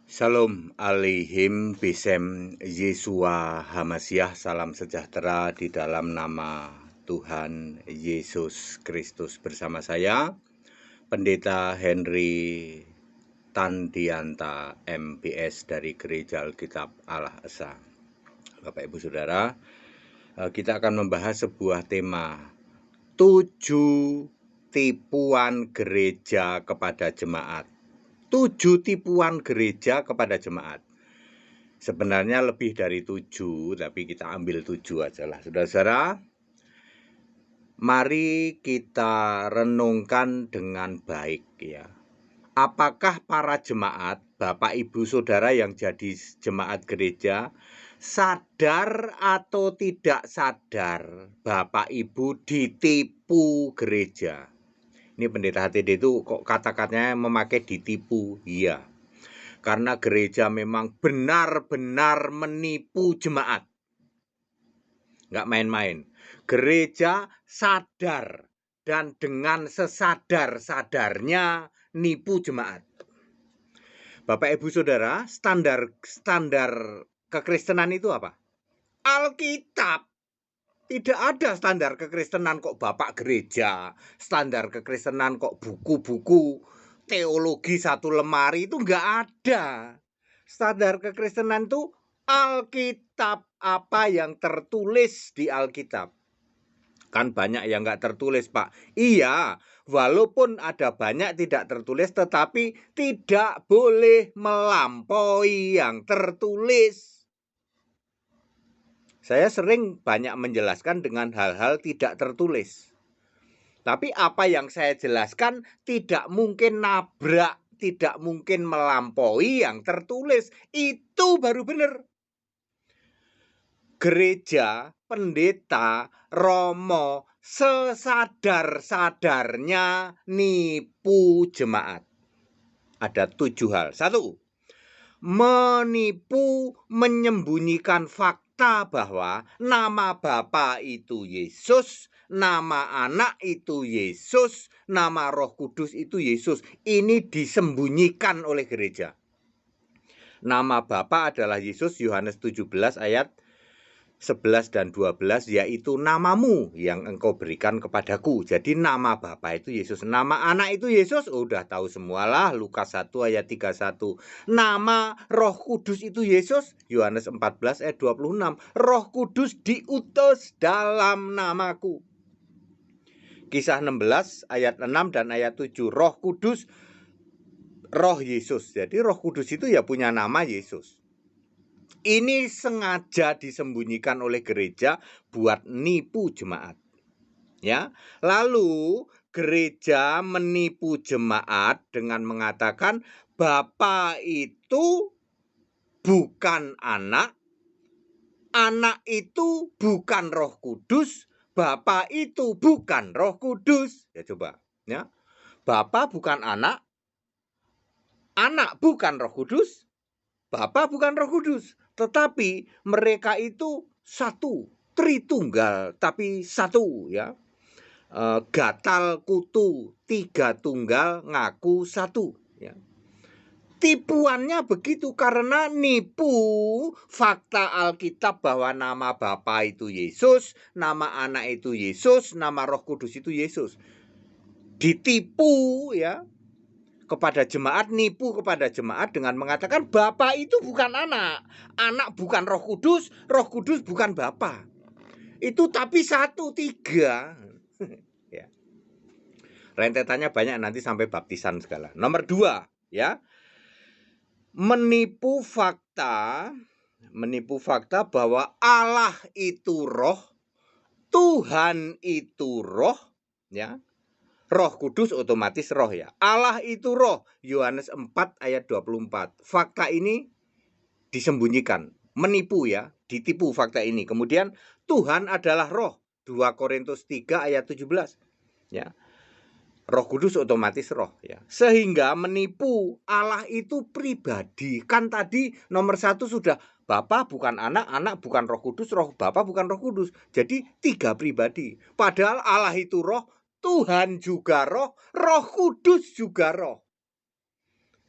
Shalom Aleihim Bisem Yesua Hamasiah. Salam sejahtera di dalam nama Tuhan Yesus Kristus. Bersama saya Pendeta Henry Tandianta MPS dari Gereja Alkitab Allah Esa. Bapak Ibu Saudara, kita akan membahas sebuah tema 7 tipuan gereja kepada jemaat. 7 tipuan gereja kepada jemaat. Sebenarnya lebih dari 7, tapi kita ambil 7 aja lah. Saudara-saudara, mari kita renungkan dengan baik ya. Apakah para jemaat, Bapak Ibu Saudara yang jadi jemaat gereja, sadar atau tidak sadar Bapak Ibu ditipu gereja? Ini pendeta HTD itu kok kata-katanya memakai ditipu. Iya, karena gereja memang benar-benar menipu jemaat. Nggak main-main. Gereja sadar dan dengan sesadar-sadarnya nipu jemaat. Bapak Ibu Saudara, standar kekristenan itu apa? Alkitab. Tidak ada standar kekristenan kok bapak gereja, standar kekristenan kok buku-buku teologi satu lemari, itu nggak ada. Standar kekristenan itu Alkitab, apa yang tertulis di Alkitab. Kan banyak yang nggak tertulis, Pak. Iya, walaupun ada banyak tidak tertulis, tetapi tidak boleh melampaui yang tertulis. Saya sering banyak menjelaskan dengan hal-hal tidak tertulis. Tapi apa yang saya jelaskan tidak mungkin nabrak, tidak mungkin melampaui yang tertulis. Itu baru benar. Gereja, pendeta, romo, sesadar-sadarnya nipu jemaat. Ada 7 hal. 1. Menipu, menyembunyikan fakta bahwa nama Bapa itu Yesus, nama Anak itu Yesus, nama Roh Kudus itu Yesus. Ini disembunyikan oleh gereja. Nama Bapa adalah Yesus, Yohanes 17 ayat 11 dan 12, yaitu namamu yang engkau berikan kepadaku. Jadi nama Bapa itu Yesus, nama Anak itu Yesus, udah tahu semualah, Lukas 1 ayat 31. Nama Roh Kudus itu Yesus, Yohanes 14 ayat 26. Roh Kudus diutus dalam namaku. Kisah 16 ayat 6 dan ayat 7. Roh Kudus, Roh Yesus. Jadi Roh Kudus itu ya punya nama Yesus. Ini sengaja disembunyikan oleh gereja buat nipu jemaat. Ya. Lalu gereja menipu jemaat dengan mengatakan Bapa itu bukan anak, Anak itu bukan Roh Kudus, Bapa itu bukan Roh Kudus. Ya coba, ya. Bapa bukan anak, Anak bukan Roh Kudus, Bapa bukan Roh Kudus. Tetapi mereka itu satu, Tritunggal tapi satu ya. Gatal kutu, 3 tunggal ngaku satu ya. Tipuannya begitu karena nipu fakta Alkitab bahwa nama Bapa itu Yesus, nama Anak itu Yesus, nama Roh Kudus itu Yesus. Ditipu ya. Kepada jemaat, nipu kepada jemaat dengan mengatakan Bapa itu bukan anak, Anak bukan Roh Kudus bukan Bapa. Itu tapi 1, 3. Ya. Rentetannya banyak nanti sampai baptisan segala. Nomor 2, ya. Menipu fakta bahwa Allah itu roh, Tuhan itu roh, ya. Roh Kudus otomatis roh ya. Allah itu roh. Yohanes 4 ayat 24. Fakta ini disembunyikan, menipu ya, ditipu fakta ini. Kemudian Tuhan adalah roh. 2 Korintus 3 ayat 17. Ya. Roh Kudus otomatis roh ya. Sehingga menipu Allah itu pribadi. Kan tadi nomor 1 sudah Bapa bukan anak, Anak bukan Roh Kudus, Roh Bapa bukan Roh Kudus. Jadi 3 pribadi. Padahal Allah itu roh, Tuhan juga roh, Roh Kudus juga roh.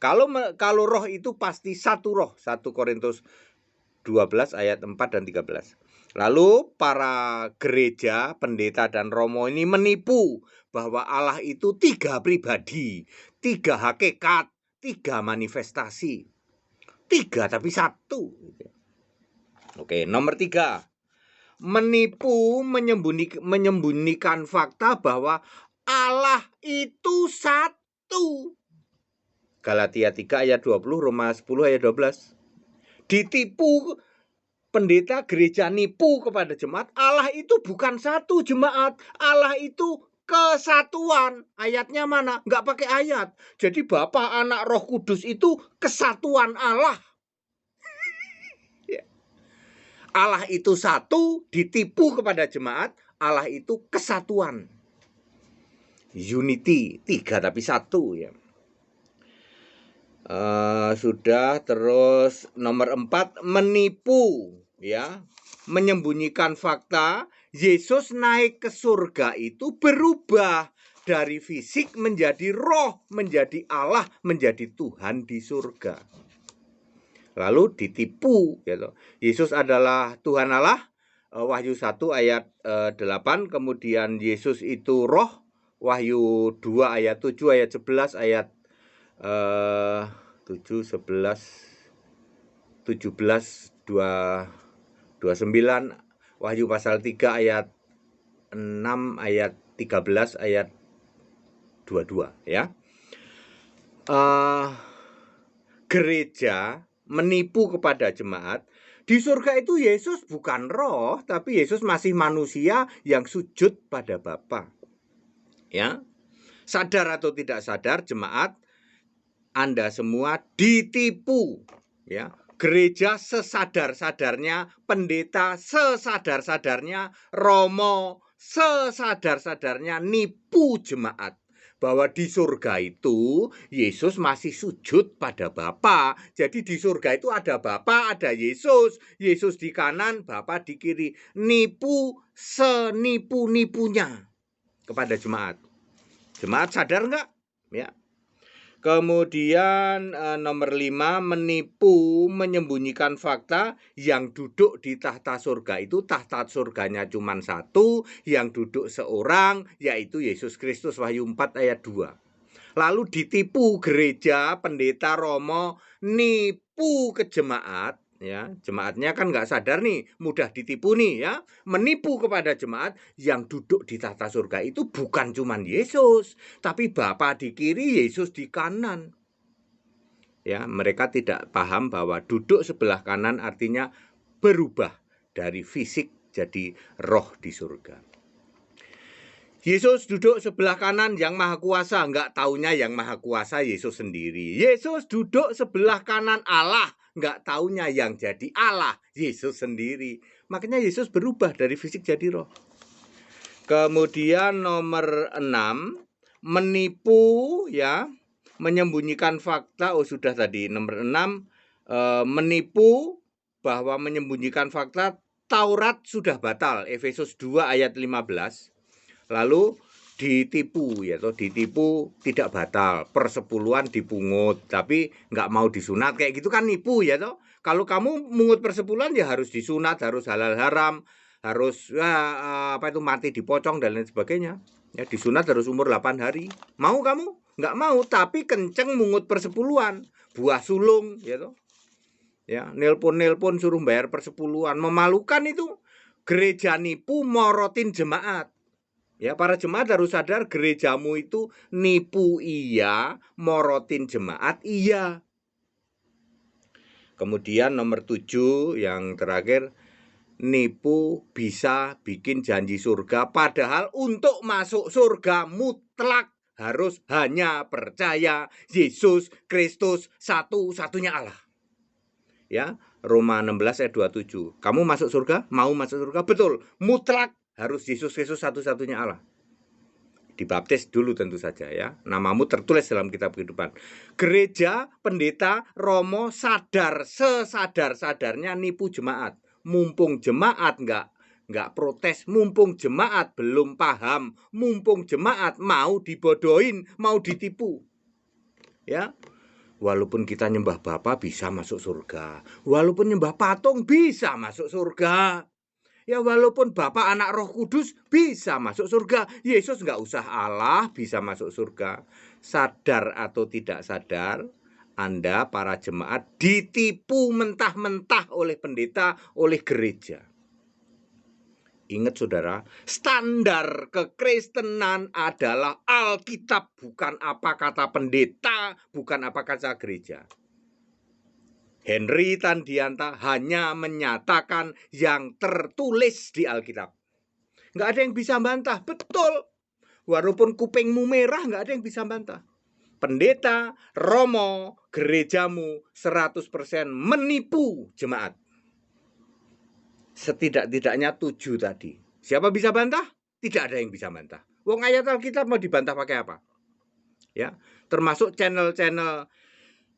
Kalau roh itu pasti satu roh. 1 Korintus 12 ayat 4 dan 13. Lalu para gereja, pendeta dan romo ini menipu bahwa Allah itu 3 pribadi, 3 hakikat, 3 manifestasi. 3 tapi 1. Oke, nomor 3. Menipu, menyembunyikan fakta bahwa Allah itu 1. Galatia 3 ayat 20, Roma 10 ayat 12. Ditipu pendeta gereja, nipu kepada jemaat, Allah itu bukan 1 jemaat, Allah itu kesatuan. Ayatnya mana? Nggak pakai ayat. Jadi Bapa, Anak, Roh Kudus itu kesatuan Allah. Allah itu 1, ditipu kepada jemaat, Allah itu kesatuan. Unity, 3 tapi 1 ya. Sudah. Terus nomor 4, menipu ya, menyembunyikan fakta Yesus naik ke surga itu berubah dari fisik menjadi roh, menjadi Allah, menjadi Tuhan di surga. Lalu ditipu gitu. Yesus adalah Tuhan Allah, Wahyu 1 ayat 8, kemudian Yesus itu roh, Wahyu 2 ayat 7, ayat 11, ayat 7, 11, 17, 29, Wahyu pasal 3 ayat 6, ayat 13, ayat 22 ya. Gereja menipu kepada jemaat, di surga itu Yesus bukan roh, tapi Yesus masih manusia yang sujud pada Bapa. Ya. Sadar atau tidak sadar jemaat, Anda semua ditipu ya. Gereja sesadar-sadarnya, pendeta sesadar-sadarnya, romo sesadar-sadarnya nipu jemaat bahwa di surga itu Yesus masih sujud pada Bapa. Jadi di surga itu ada Bapa, ada Yesus. Yesus di kanan, Bapa di kiri. Nipu senipu-nipunya kepada jemaat. Jemaat sadar nggak? Ya. Kemudian nomor 5, menipu, menyembunyikan fakta yang duduk di tahta surga itu tahta surganya cuma 1, yang duduk seorang yaitu Yesus Kristus, Wahyu 4 ayat 2. Lalu ditipu gereja, pendeta, romo, nipu ke jemaat. Ya, jemaatnya kan nggak sadar nih, mudah ditipu nih ya, menipu kepada jemaat yang duduk di tahta surga itu bukan cuman Yesus, tapi Bapa di kiri, Yesus di kanan. Ya, mereka tidak paham bahwa duduk sebelah kanan artinya berubah dari fisik jadi roh di surga. Yesus duduk sebelah kanan yang maha kuasa, nggak taunya yang maha kuasa Yesus sendiri. Yesus duduk sebelah kanan Allah, nggak taunya yang jadi Allah Yesus sendiri. Makanya Yesus berubah dari fisik jadi roh. Kemudian nomor 6, menipu ya, menyembunyikan fakta. Oh sudah tadi nomor 6, menipu bahwa menyembunyikan fakta Taurat sudah batal, Efesus 2 ayat 15. Lalu ditipu ya, toh ditipu tidak batal, persepuluhan dipungut tapi nggak mau disunat, kayak gitu kan nipu ya toh. Kalau kamu mungut persepuluhan ya harus disunat, harus halal haram, harus mati dipocong dan lain sebagainya. Ya disunat harus umur 8 hari. Mau kamu? Nggak mau, tapi kenceng mungut persepuluhan, buah sulung ya toh. Ya, nelpon suruh bayar persepuluhan, memalukan itu. Gereja nipu morotin jemaat. Ya, para jemaat harus sadar gerejamu itu nipu iya, morotin jemaat iya. Kemudian nomor 7 yang terakhir, nipu bisa bikin janji surga, padahal untuk masuk surga mutlak harus hanya percaya Yesus Kristus satu-satunya Allah. Ya, Roma 16 ayat 27. Kamu masuk surga? Mau masuk surga? Betul, mutlak harus Yesus Kristus satu-satunya Allah. Dibaptis dulu tentu saja ya. Namamu tertulis dalam kitab kehidupan. Gereja, pendeta, romo sadar sesadar-sadarnya nipu jemaat. Mumpung jemaat nggak protes, mumpung jemaat belum paham, mumpung jemaat mau dibodohin, mau ditipu. Ya. Walaupun kita nyembah Bapa bisa masuk surga. Walaupun nyembah patung bisa masuk surga. Ya walaupun Bapa, Anak, Roh Kudus bisa masuk surga. Yesus nggak usah Allah bisa masuk surga. Sadar atau tidak sadar, Anda para jemaat ditipu mentah-mentah oleh pendeta, oleh gereja. Ingat saudara, standar kekristenan adalah Alkitab, bukan apa kata pendeta, bukan apa kata gereja. Henry Tandianta hanya menyatakan yang tertulis di Alkitab. Nggak ada yang bisa bantah, betul. Walaupun kupingmu merah, nggak ada yang bisa bantah. Pendeta, romo, gerejamu 100% menipu jemaat. Setidak-tidaknya 7 tadi. Siapa bisa bantah? Tidak ada yang bisa bantah. Wong ayat Alkitab mau dibantah pakai apa? Ya, termasuk channel-channel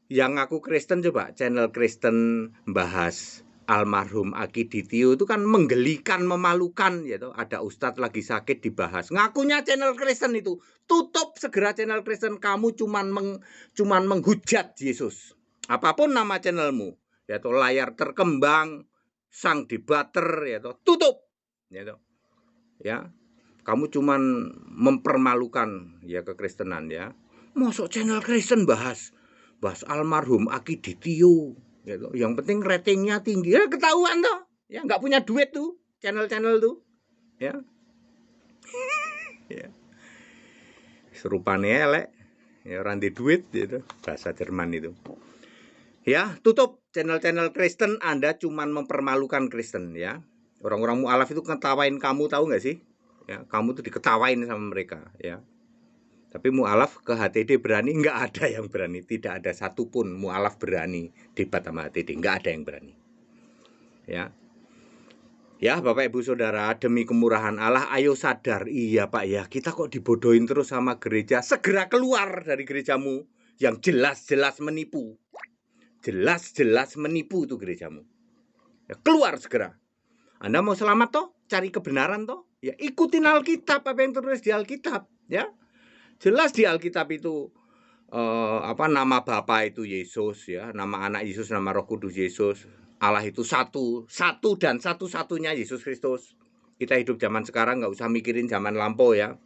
yang ngaku Kristen, coba channel Kristen bahas almarhum Aki Ditio itu kan menggelikan, memalukan ya toh. Ada ustadz lagi sakit dibahas. Ngakunya channel Kristen itu. Tutup segera channel Kristen, kamu cuman menghujat Yesus. Apapun nama channelmu, ya toh, layar terkembang, sang debater ya toh, tutup. Ya toh. Ya. Kamu cuman mempermalukan ya kekristenan ya. Masuk channel Kristen bahas almarhum Aki Ditio gitu. Yang penting ratingnya tinggi. Ya ketahuan toh. Ya nggak punya duit tuh channel-channel tuh. Ya. Ya. Serupane elek. Ya randi duit gitu. Bahasa Jerman itu. Ya, tutup channel-channel Kristen, Anda cuman mempermalukan Kristen ya. Orang-orang mualaf itu ketawain kamu, tahu nggak sih? Ya, kamu tuh diketawain sama mereka ya. Tapi mualaf ke HTD berani? Nggak ada yang berani. Tidak ada satupun mualaf berani debat sama HTD. Nggak ada yang berani. Ya, ya Bapak Ibu Saudara, demi kemurahan Allah, ayo sadar. Iya Pak ya, kita kok dibodohin terus sama gereja. Segera keluar dari gerejamu yang jelas-jelas menipu. Jelas-jelas menipu itu gerejamu. Ya, keluar segera. Anda mau selamat toh? Cari kebenaran toh? Ya ikutin Alkitab, apa yang tertulis di Alkitab. Ya, jelas di Alkitab itu nama Bapa itu Yesus ya, nama Anak Yesus, nama Roh Kudus Yesus. Allah itu satu dan satu-satunya Yesus Kristus. Kita hidup zaman sekarang nggak usah mikirin zaman lampau ya.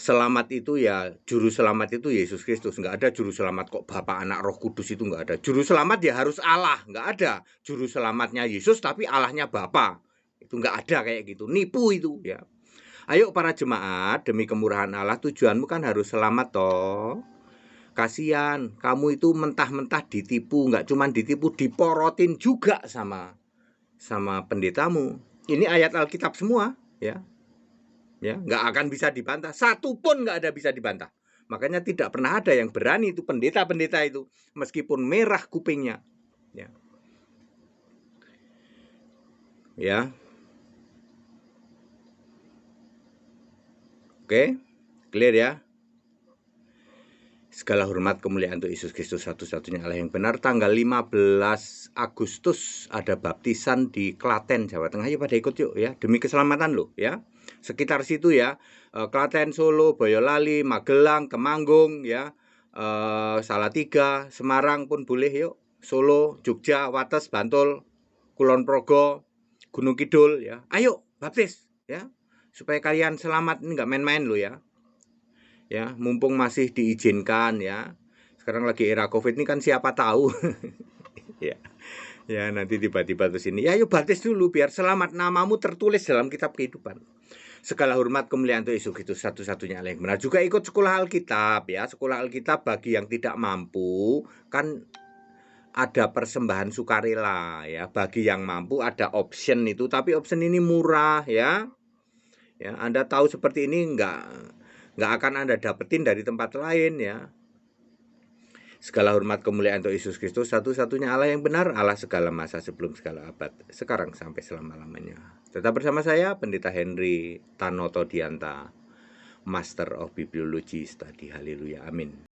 Selamat itu ya, juru selamat itu Yesus Kristus. Nggak ada juru selamat kok Bapa, Anak, Roh Kudus, itu nggak ada. Juru selamat ya harus Allah, nggak ada. Juru selamatnya Yesus tapi Allahnya Bapa. Itu nggak ada kayak gitu, nipu itu ya. Ayo para jemaat, demi kemurahan Allah, tujuanmu kan harus selamat toh. Kasihan, kamu itu mentah-mentah ditipu, nggak cuma ditipu, diporotin juga sama pendetamu. Ini ayat Alkitab semua ya. Ya, nggak akan bisa dibantah, satu pun nggak ada bisa dibantah. Makanya tidak pernah ada yang berani itu pendeta-pendeta itu, meskipun merah kupingnya. Ya, ya. Oke, clear ya. Segala hormat kemuliaan untuk Yesus Kristus, satu-satunya Allah yang benar. Tanggal 15 Agustus ada baptisan di Klaten, Jawa Tengah. Ayo pada ikut yuk ya, demi keselamatan lo ya. Sekitar situ ya, Klaten, Solo, Boyolali, Magelang, Temanggung ya, Salatiga, Semarang pun boleh yuk. Solo, Jogja, Wates, Bantul, Kulon Progo, Gunung Kidul ya. Ayo baptis ya, supaya kalian selamat. Ini nggak main-main lo ya. Ya, mumpung masih diizinkan ya. Sekarang lagi era Covid ini kan siapa tahu. Ya. Ya, nanti tiba-tiba ke sini. Ya, yuk baptis dulu biar selamat, namamu tertulis dalam kitab kehidupan. Segala hormat kemuliaan untuk Yesus Kristus, satu-satunya Allah yang benar. Juga ikut sekolah Alkitab ya. Sekolah Alkitab bagi yang tidak mampu kan ada persembahan sukarela ya. Bagi yang mampu ada option itu, tapi option ini murah ya. Ya, Anda tahu seperti ini nggak akan Anda dapetin dari tempat lain ya. Segala hormat kemuliaan untuk Yesus Kristus, satu-satunya Allah yang benar, Allah segala masa, sebelum segala abad, sekarang sampai selama-lamanya. Tetap bersama saya, Pendeta Henry Tanoto Dianta, Master of Bibliology Study. Haleluya, amin.